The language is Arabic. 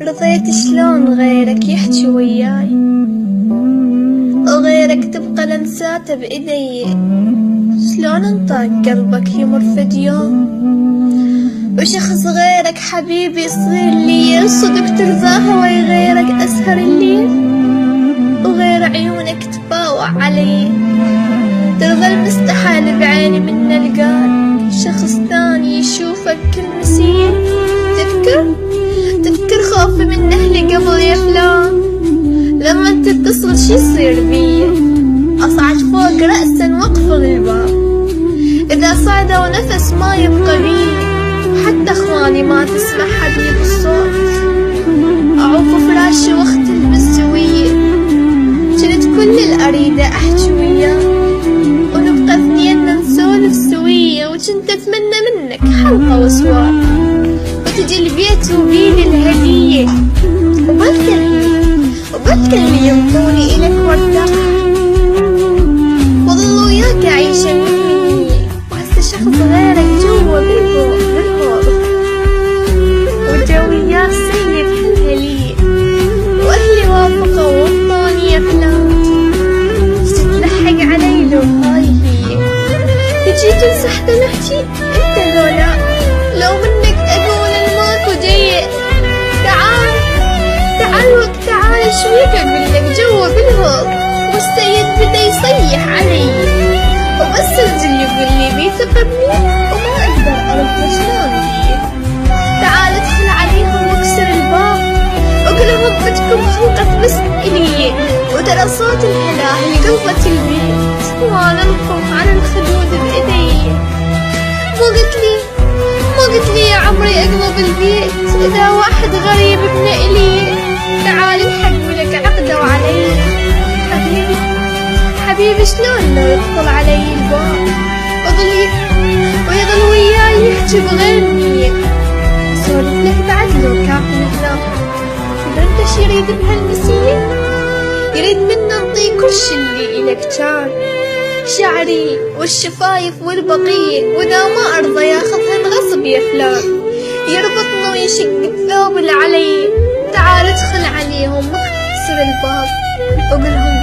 رضيت شلون غيرك يحكي وياي، وغيرك تبقى لمساته بإيدي. شلون انطاك قلبك يمر فد يوم وشخص غيرك حبيبي يصير لي، صدق ترضاها وي غيرك أسهر الليل، وغير عيونك تباوع علي. ترضى المستحيل بعيني من القال، شخص ثاني يشوفك كل مسير. تذكر خوفي من أهلي قبل يا فلان، لما انت تتصل شي يصير بي، أصعد فوق رأسا واقفل الباب. إذا صعدوا نفس ما يبقى بي، حتى اخواني ما تسمع حبيب الصوت. أعوف فراشي واختل بالسوية، كنت كل الأريدة أحكي وياه، ونبقى اثنيننا نسولف سوية. وكنت أتمنى منك حلقة وسوار، وتجي البيت وبيدي الهدية، وبلكن اللي يمضوني إلك وارتاح، وظل وياك أعيش مني. وهسه شخص غيرك جوا بالهور، وجوي يا سيد هالهلية، وأهلي وافقوا وطاني يا فلان. تتلحق علي لو هاي هي، تجي تنصح نحكي انت لولا، لو منك أقول الماكو جاي. تعال شويك أقولك جوا بالهور، والسيد بدا يصيح علي، وبس الجل يقولي بيثقبني وما أقدر أرد شلون بيه. تعال ادخل عليهم واكسر الباب، وقلهم بدكم خلقت بس إلي، وترى صوت الهلاهل قلبة البيت، وانا القم على الخدود بإيدي. مو قلت لي يا عمري اقلب البيت، إذا واحد غريب ابن إلي. تعال الحق ولك عقدوا علي حبيبي شلون لو يدخل علي الباب، ويظل وياي يحكي بغير نية. سولف لك بعد لو كافي هناك، تدري ايش يريد بهالمسية؟ يريد منا نطي كل شي اللي إلك كان، شعري والشفايف والبقية، وإذا ما أرضى ياخذهن غصب يا فلان. يربطنا ويشق الثوب اللي علي. تعال ادخل عليهم واكسر الباب، وقلهم